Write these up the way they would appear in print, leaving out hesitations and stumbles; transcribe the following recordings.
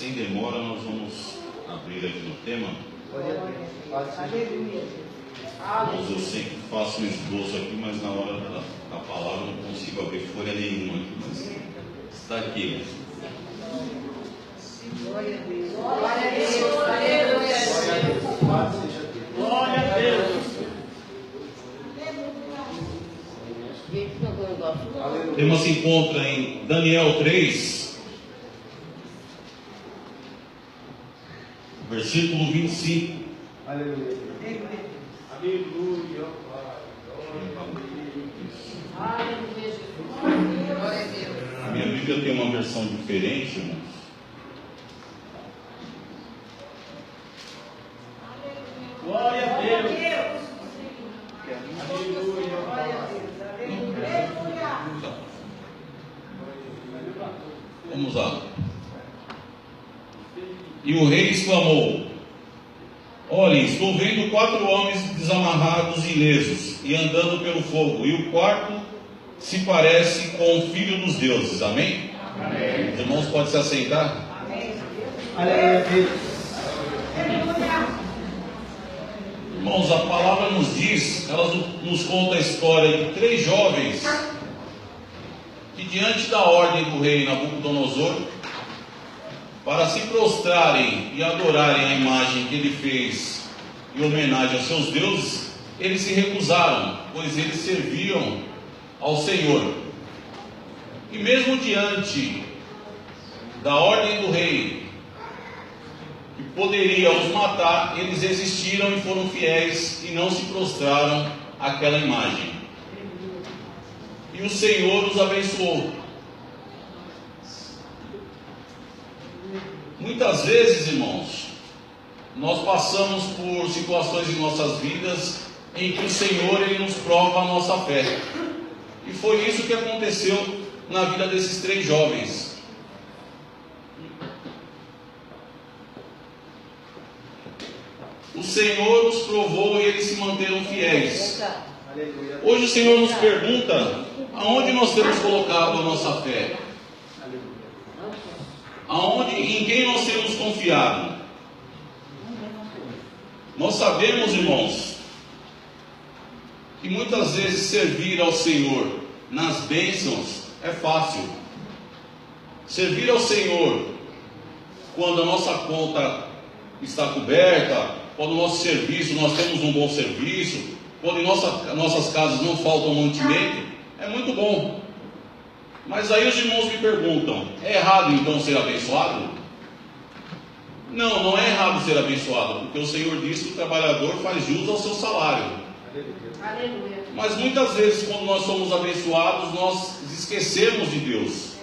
sem demora, nós vamos abrir aqui no tema. Mas eu sempre faço um esboço aqui, mas na hora da palavra não consigo abrir folha nenhuma aqui, mas está aqui. Glória a Deus. Glória a Deus. Glória a Deus. O tema se encontra em Daniel 3, versículo 25. Aleluia. Aleluia. A minha Bíblia tem uma versão diferente, irmãos. Glória a Deus. Aleluia. Glória a Deus. Vamos lá. E o rei exclamou: olhem, estou vendo 4 homens desamarrados e ilesos e andando pelo fogo, e o quarto se parece com o filho dos deuses. Amém? Amém. Os irmãos podem se assentar? Amém. Aleluia. Irmãos, a palavra nos diz, ela nos conta a história de 3 jovens que, diante da ordem do rei Nabucodonosor, para se prostrarem e adorarem a imagem que ele fez em homenagem aos seus deuses, eles se recusaram, pois eles serviam ao Senhor. E mesmo diante da ordem do rei, que poderia os matar, eles resistiram e foram fiéis e não se prostraram àquela imagem. E o Senhor os abençoou. Muitas vezes, irmãos, nós passamos por situações em nossas vidas em que o Senhor ele nos prova a nossa fé. E foi isso que aconteceu na vida desses 3 jovens. O Senhor os provou e eles se manteram fiéis. Hoje o Senhor nos pergunta: aonde nós temos colocado a nossa fé? Em quem nós temos confiado? Nós sabemos, irmãos, que muitas vezes servir ao Senhor nas bênçãos é fácil. Servir ao Senhor quando a nossa conta está coberta, quando o nosso serviço, nós temos um bom serviço, quando em nossas casas não falta mantimento, é muito bom. Mas aí os irmãos me perguntam: é errado então ser abençoado? Não, não é errado ser abençoado, porque o Senhor diz que o trabalhador faz jus ao seu salário. Aleluia. Mas muitas vezes, quando nós somos abençoados, nós esquecemos de Deus.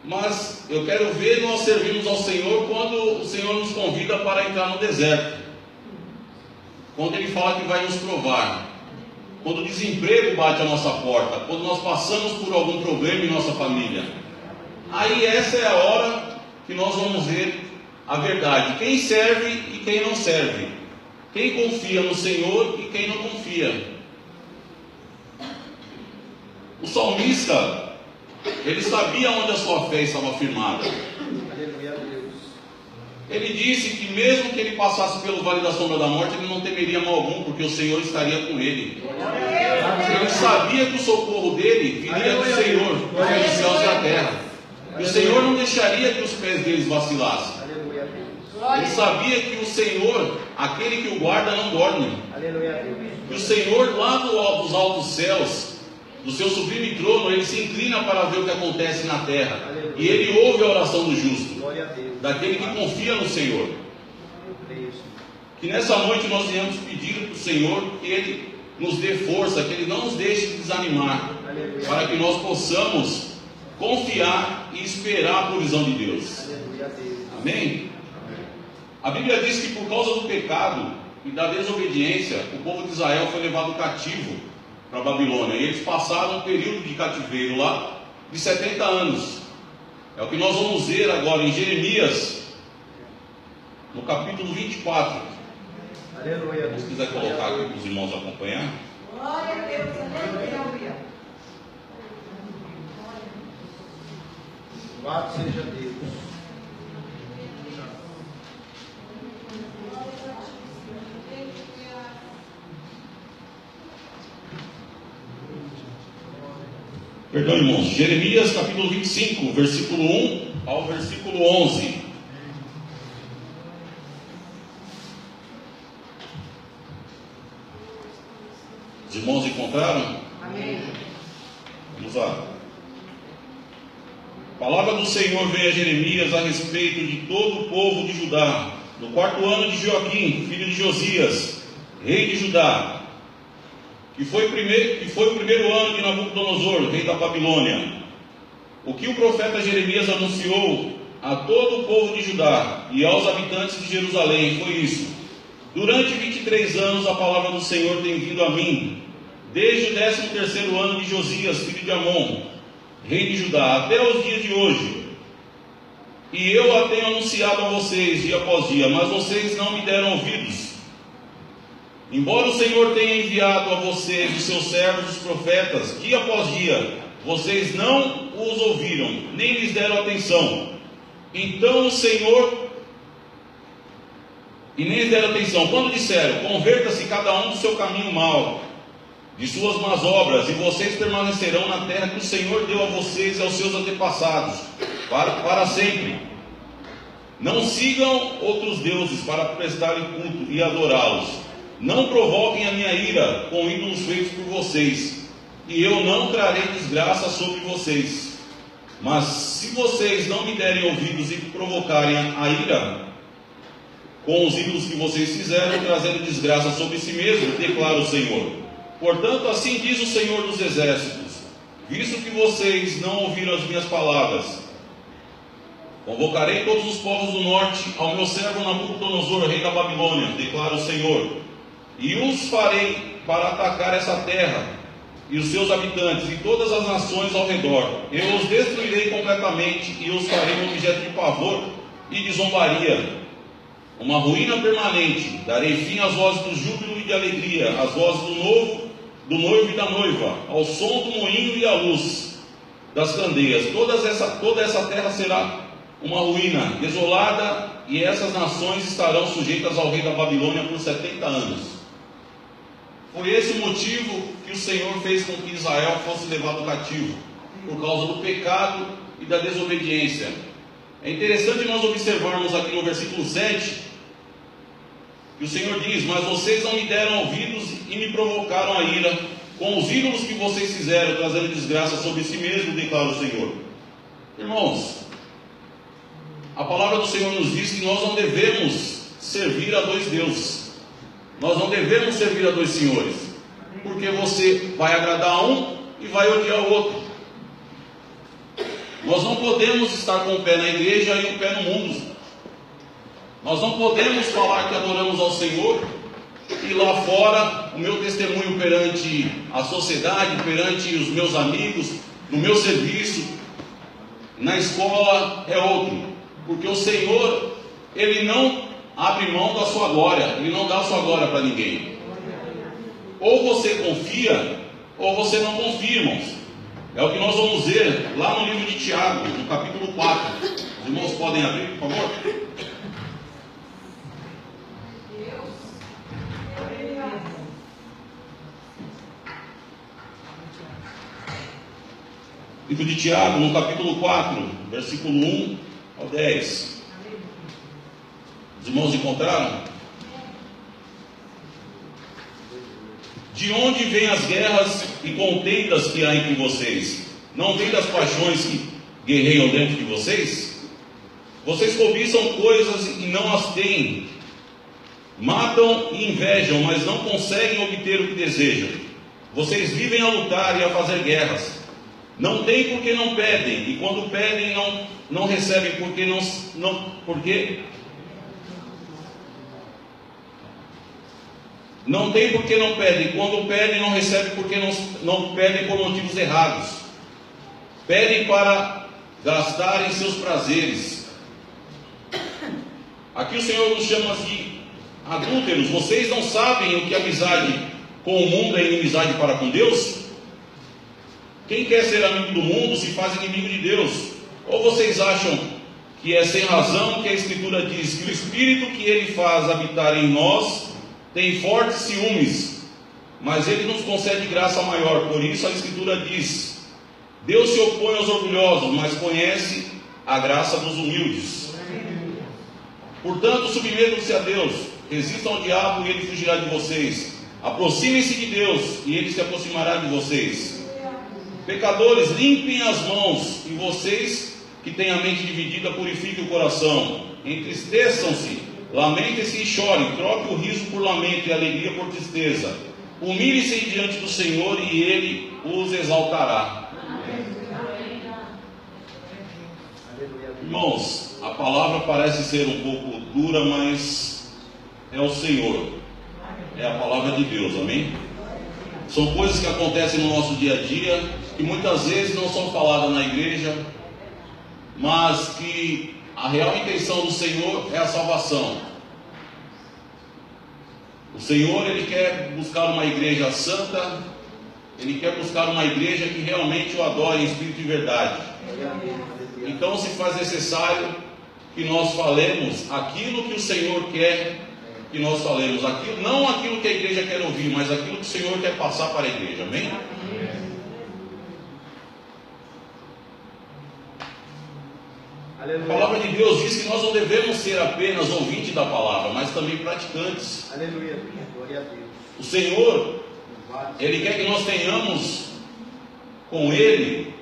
Mas eu quero ver nós servirmos ao Senhor quando o Senhor nos convida para entrar no deserto, quando Ele fala que vai nos provar, quando o desemprego bate a nossa porta, quando nós passamos por algum problema em nossa família. Aí essa é a hora que nós vamos ver a verdade: quem serve e quem não serve, quem confia no Senhor e quem não confia. O salmista, ele sabia onde a sua fé estava firmada. Ele disse que mesmo que ele passasse pelo vale da sombra da morte, ele não temeria mal algum, porque o Senhor estaria com ele. Ele sabia que o socorro dele viria do Senhor, que é dos céus e da terra. E o Senhor não deixaria que os pés deles vacilassem. Ele sabia que o Senhor, aquele que o guarda, não dorme. E o Senhor, lá dos altos céus, do seu sublime trono, ele se inclina para ver o que acontece na terra. E ele ouve a oração do justo, daquele que confia no Senhor. Que nessa noite nós venhamos pedir para o Senhor que Ele nos dê força, que Ele não nos deixe desanimar, para que nós possamos confiar e esperar a provisão de Deus. Amém? A Bíblia diz que por causa do pecado e da desobediência, o povo de Israel foi levado cativo para a Babilônia, e eles passaram um período de cativeiro lá de 70 anos. É o que nós vamos ver agora em Jeremias, no capítulo 24. Aleluia. Se quiser colocar aqui para os irmãos acompanhar. Glória a Deus. Aleluia. Louvado seja Deus. Perdão, irmãos. Jeremias capítulo 25, versículo 1 ao versículo 11. Os irmãos encontraram? Amém. Vamos lá. A palavra do Senhor veio a Jeremias a respeito de todo o povo de Judá, no 4º ano de Joaquim, filho de Josias, rei de Judá, que foi o primeiro ano de Nabucodonosor, rei da Babilônia. O que o profeta Jeremias anunciou a todo o povo de Judá e aos habitantes de Jerusalém foi isso: durante 23 anos a palavra do Senhor tem vindo a mim, desde o 13º ano de Josias, filho de Amon, rei de Judá, até os dias de hoje. E eu a tenho anunciado a vocês dia após dia, mas vocês não me deram ouvidos. Embora o Senhor tenha enviado a vocês os seus servos, os profetas, dia após dia, vocês não os ouviram, nem lhes deram atenção. Então o Senhor... E nem lhes deram atenção, quando disseram: converta-se cada um do seu caminho mau, de suas más obras, e vocês permanecerão na terra que o Senhor deu a vocês e aos seus antepassados, para sempre. Não sigam outros deuses para prestarem culto e adorá-los. Não provoquem a minha ira com ídolos feitos por vocês, e eu não trarei desgraça sobre vocês. Mas se vocês não me derem ouvidos e provocarem a ira com os ídolos que vocês fizeram, trazendo desgraça sobre si mesmo, declara o Senhor. Portanto, assim diz o Senhor dos Exércitos: visto que vocês não ouviram as minhas palavras, convocarei todos os povos do norte ao meu servo Nabucodonosor, rei da Babilônia, declara o Senhor, e os farei para atacar essa terra e os seus habitantes e todas as nações ao redor. Eu os destruirei completamente e os farei um objeto de pavor e de zombaria, uma ruína permanente. Darei fim às vozes do júbilo e de alegria, às vozes do noivo e da noiva, ao som do moinho e à luz das candeias. Toda essa terra será uma ruína, desolada, e essas nações estarão sujeitas ao rei da Babilônia por 70 anos. Foi esse o motivo que o Senhor fez com que Israel fosse levado cativo, por causa do pecado e da desobediência. É interessante nós observarmos aqui no versículo 7, que o Senhor diz: mas vocês não me deram ouvidos e me provocaram a ira com os ídolos que vocês fizeram, trazendo desgraça sobre si mesmo, declara o Senhor. Irmãos, a palavra do Senhor nos diz que nós não devemos servir a dois deuses. Nós não devemos servir a dois senhores, porque você vai agradar a um e vai odiar o outro. Nós não podemos estar com o pé na igreja e o pé no mundo. Nós não podemos falar que adoramos ao Senhor e lá fora o meu testemunho perante a sociedade, perante os meus amigos, no meu serviço, na escola é outro. Porque o Senhor, Ele não abre mão da sua glória, Ele não dá a sua glória para ninguém. Ou você confia, ou você não confia, irmãos. É o que nós vamos ver lá no livro de Tiago, no capítulo 4. Os irmãos podem abrir, por favor? Livro de Tiago, no capítulo 4, versículo 1 ao 10. Os irmãos encontraram? De onde vêm as guerras e contendas que há entre vocês? Não vem das paixões que guerreiam dentro de vocês? Vocês cobiçam coisas e não as têm, matam e invejam, mas não conseguem obter o que desejam. Vocês vivem a lutar e a fazer guerras. Não têm porque não pedem, e quando pedem não recebem porque não tem porque não pedem. Quando pedem, não recebem porque não pedem por motivos errados. Pedem para gastarem seus prazeres. Aqui o Senhor nos chama de adúlteros. Vocês não sabem o que amizade com o mundo é inimizade para com Deus? Quem quer ser amigo do mundo se faz inimigo de Deus. Ou vocês acham que é sem razão que a Escritura diz que o Espírito que Ele faz habitar em nós tem fortes ciúmes, mas Ele nos concede graça maior? Por isso a Escritura diz: Deus se opõe aos orgulhosos, mas conhece a graça dos humildes. Portanto, submetam-se a Deus, resistam ao diabo e ele fugirá de vocês. Aproximem-se de Deus e ele se aproximará de vocês. Pecadores, limpem as mãos, e vocês que têm a mente dividida, purifiquem o coração. Entristeçam-se, lamentem-se e chorem, troque o riso por lamento e a alegria por tristeza. Humilhem-se diante do Senhor e Ele os exaltará. Irmãos, a palavra parece ser um pouco dura, mas é o Senhor, é a palavra de Deus, amém? São coisas que acontecem no nosso dia a dia, que muitas vezes não são faladas na igreja, mas que a real intenção do Senhor é a salvação. O Senhor, Ele quer buscar uma igreja santa, Ele quer buscar uma igreja que realmente o adore em espírito e verdade. Então se faz necessário que nós falemos aquilo que o Senhor quer que nós falemos, aquilo, não aquilo que a igreja quer ouvir, mas aquilo que o Senhor quer passar para a igreja, amém? A palavra de Deus diz que nós não devemos ser apenas ouvintes da palavra, mas também praticantes. Aleluia. Glória a Deus. O Senhor, Ele quer que nós tenhamos com Ele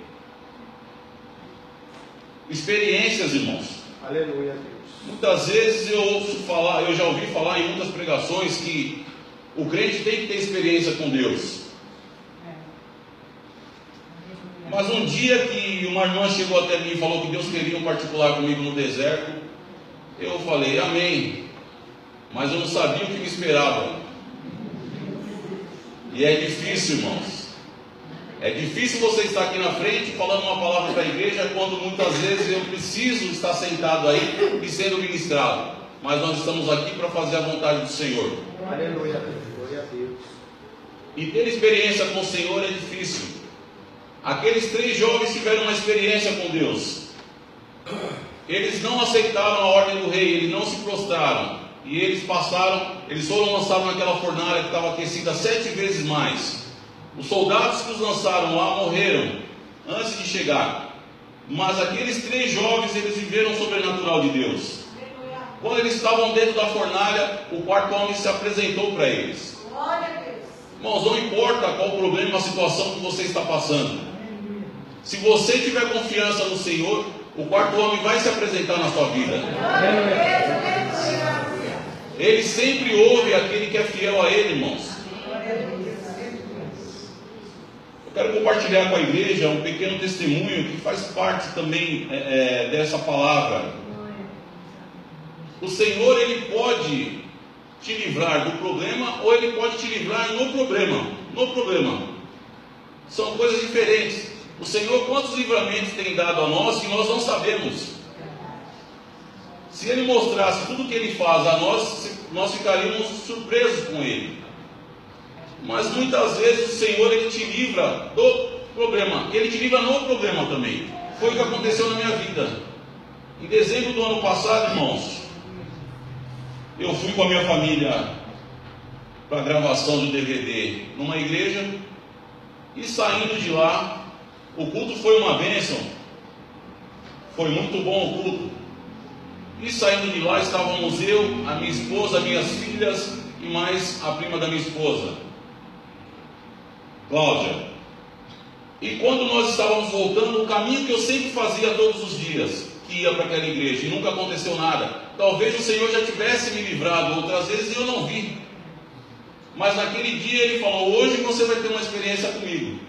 experiências, irmãos. Aleluia, Deus. Muitas vezes eu já ouvi falar em muitas pregações que o crente tem que ter experiência com Deus. Mas um dia que uma irmã chegou até mim e falou que Deus queria um particular comigo no deserto, eu falei, amém, mas eu não sabia o que me esperava. E é difícil, irmãos. É difícil você estar aqui na frente falando uma palavra para a igreja, quando muitas vezes eu preciso estar sentado aí e sendo ministrado. Mas nós estamos aqui para fazer a vontade do Senhor. Aleluia, glória a Deus. E ter experiência com o Senhor é difícil. Aqueles 3 jovens tiveram uma experiência com Deus. Eles não aceitaram a ordem do rei, eles não se prostraram. E eles foram lançados naquela fornalha que estava aquecida 7 vezes mais. Os soldados que os lançaram lá morreram antes de chegar. Mas aqueles 3 jovens, eles viveram o sobrenatural de Deus. Quando eles estavam dentro da fornalha, o 4º homem se apresentou para eles. Irmãos, não importa qual o problema, a situação que você está passando. Se você tiver confiança no Senhor, o 4º homem vai se apresentar na sua vida. Ele sempre ouve aquele que é fiel a Ele, irmãos. Eu quero compartilhar com a igreja um pequeno testemunho que faz parte também dessa palavra. O Senhor, Ele pode te livrar do problema, ou Ele pode te livrar no problema. No problema. São coisas diferentes. O Senhor, quantos livramentos tem dado a nós que nós não sabemos? Se Ele mostrasse tudo o que Ele faz a nós ficaríamos surpresos com Ele. Mas muitas vezes o Senhor, Ele te livra do problema. Ele te livra no problema também. Foi o que aconteceu na minha vida. Em dezembro do ano passado, irmãos, eu fui com a minha família para a gravação do DVD numa igreja. E saindo de lá, o culto foi uma bênção. Foi muito bom o culto. E saindo de lá estávamos eu, a minha esposa, minhas filhas e mais a prima da minha esposa, Cláudia. E quando nós estávamos voltando, o caminho que eu sempre fazia todos os dias, que ia para aquela igreja, e nunca aconteceu nada. Talvez o Senhor já tivesse me livrado outras vezes e eu não vi. Mas naquele dia Ele falou, hoje você vai ter uma experiência comigo.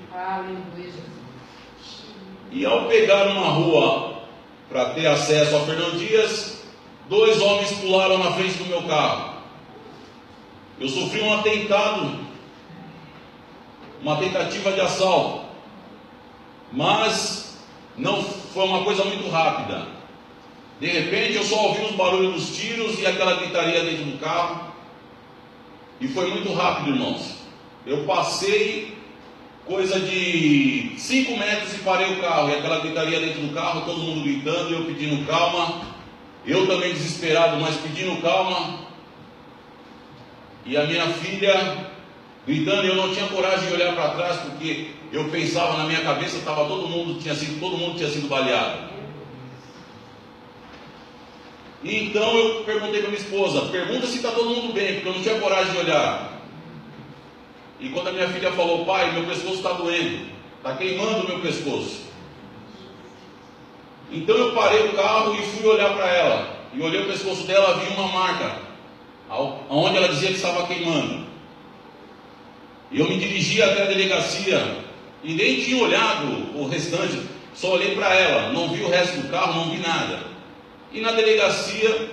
E ao pegar uma rua para ter acesso a Fernão Dias, 2 homens pularam na frente do meu carro. Eu sofri um atentado, uma tentativa de assalto, mas não foi uma coisa muito rápida. De repente eu só ouvi os barulhos dos tiros e aquela gritaria dentro do carro, e foi muito rápido, irmãos. Eu passei coisa de 5 metros e parei o carro, e aquela gritaria dentro do carro, todo mundo gritando, eu pedindo calma, eu também desesperado, mas pedindo calma, e a minha filha gritando, e eu não tinha coragem de olhar para trás, porque eu pensava na minha cabeça, todo mundo tinha sido baleado. E então eu perguntei para minha esposa, pergunta se está todo mundo bem, porque eu não tinha coragem de olhar. E quando a minha filha falou, pai, meu pescoço está doendo, está queimando o meu pescoço. Então eu parei o carro e fui olhar para ela. E olhei o pescoço dela, vi uma marca, onde ela dizia que estava queimando. E eu me dirigi até a delegacia, e nem tinha olhado o restante, só olhei para ela, não vi o resto do carro, não vi nada. E na delegacia,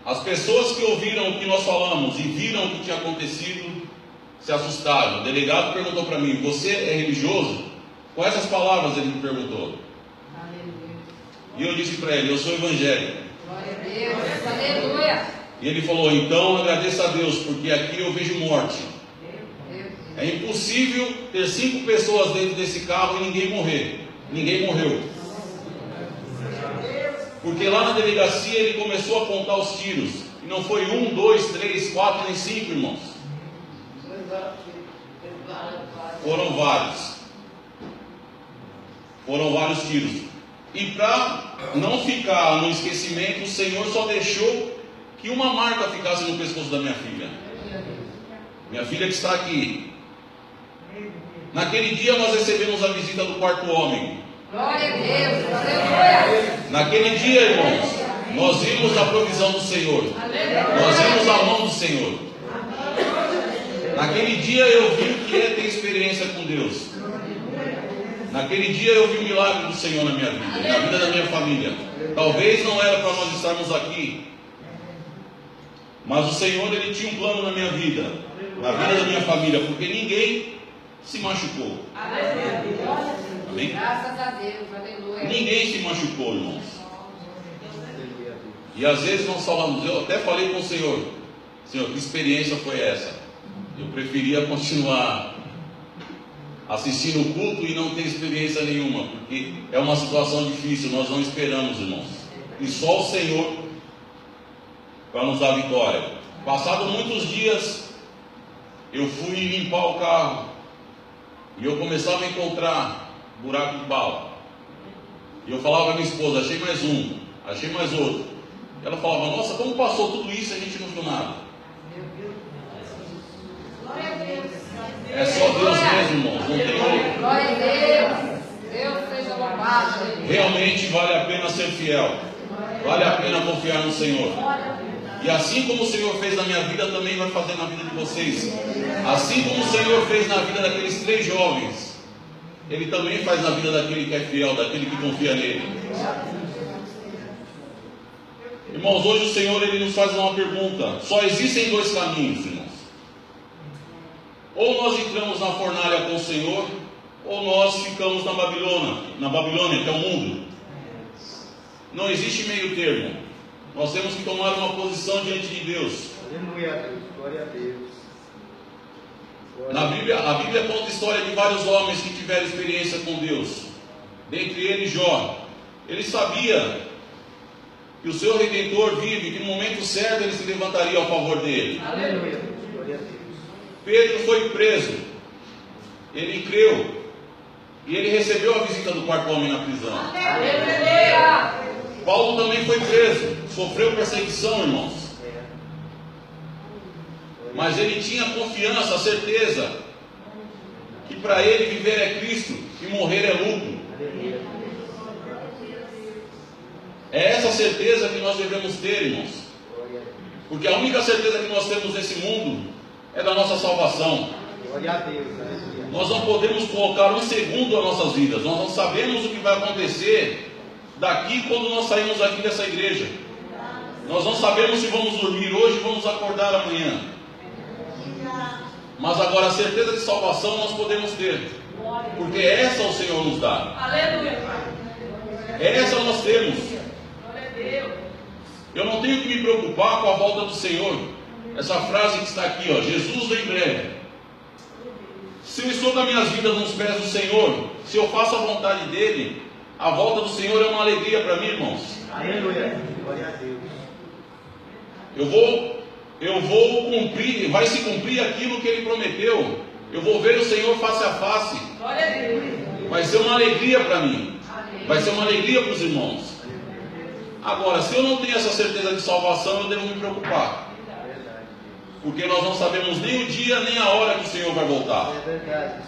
as pessoas que ouviram o que nós falamos e viram o que tinha acontecido, se assustaram. O delegado perguntou para mim, você é religioso? Com essas palavras ele me perguntou. Aleluia. E eu disse para ele, eu sou evangélico. Glória a Deus, aleluia. E ele falou, então agradeça a Deus, porque aqui eu vejo morte. É impossível ter 5 pessoas dentro desse carro e ninguém morrer. Ninguém morreu. Porque lá na delegacia ele começou a apontar os tiros. E não foi 1, 2, 3, 4, nem 5, irmãos. Foram vários. Foram vários tiros. E para não ficar no esquecimento, o Senhor só deixou que uma marca ficasse no pescoço da minha filha. Minha filha que está aqui. Naquele dia nós recebemos a visita do 4º homem. Glória a Deus, aleluia. Naquele dia, irmãos, nós vimos a provisão do Senhor. Nós vimos a mão do Senhor. Naquele dia eu vi o que é ter experiência com Deus. Naquele dia eu vi o milagre do Senhor na minha vida, na vida da minha família. Talvez não era para nós estarmos aqui, mas o Senhor, Ele tinha um plano na minha vida, na vida da minha família, porque ninguém se machucou. Amém? Graças a Deus, aleluia. Ninguém se machucou, irmãos. E às vezes nós falamos, eu até falei com o Senhor, Senhor, que experiência foi essa? Eu preferia continuar assistindo o culto e não ter experiência nenhuma, porque é uma situação difícil, nós não esperamos, irmãos. E só o Senhor para nos dar vitória. Passado muitos dias, eu fui limpar o carro e eu começava a encontrar buraco de bala. E eu falava para minha esposa, achei mais um, achei mais outro. E ela falava, nossa, como passou tudo isso e a gente não viu nada? É só Deus mesmo, irmãos, não tem outro. Glória a Deus. Deus seja louvado. Realmente vale a pena ser fiel. Vale a pena confiar no Senhor. E assim como o Senhor fez na minha vida, também vai fazer na vida de vocês. Assim como o Senhor fez na vida daqueles 3 jovens, Ele também faz na vida daquele que é fiel, daquele que confia nele. Irmãos, hoje o Senhor, Ele nos faz uma pergunta. Só existem 2 caminhos, irmãos. Ou nós entramos na fornalha com o Senhor, ou nós ficamos na Babilônia, que é o mundo. Não existe meio termo. Nós temos que tomar uma posição diante de Deus. Aleluia a Deus, glória a Deus. Na Bíblia, a Bíblia conta a história de vários homens que tiveram experiência com Deus. Dentre eles Jó. Ele sabia que o seu Redentor vive, que no momento certo ele se levantaria ao favor dele. Aleluia, glória a Deus. Pedro foi preso. Ele creu. E ele recebeu a visita do 4º homem na prisão. Aleluia. Paulo também foi preso. Sofreu perseguição, irmãos. Mas ele tinha confiança, a certeza que para ele viver é Cristo e morrer é lucro. É essa certeza que nós devemos ter, irmãos. Porque a única certeza que nós temos nesse mundo é da nossa salvação. Glória a Deus, aleluia. Nós não podemos colocar um segundo as nossas vidas. Nós não sabemos o que vai acontecer daqui quando nós saímos aqui dessa igreja. Nós não sabemos se vamos dormir hoje ou vamos acordar amanhã. Mas agora a certeza de salvação nós podemos ter, porque essa o Senhor nos dá. Aleluia. Essa nós temos. Eu não tenho que me preocupar com a volta do Senhor. Essa frase que está aqui, ó, Jesus vem em breve. Se eu estou com as minhas vidas nos pés do Senhor, se eu faço a vontade dEle, a volta do Senhor é uma alegria para mim, irmãos. Aleluia. Glória a Deus. Eu vou cumprir, vai se cumprir aquilo que Ele prometeu. Eu vou ver o Senhor face a face. Glória a Deus. Vai ser uma alegria para mim. Vai ser uma alegria para os irmãos. Agora, se eu não tenho essa certeza de salvação, eu devo me preocupar. Verdade. Porque nós não sabemos nem o dia nem a hora que o Senhor vai voltar. É verdade.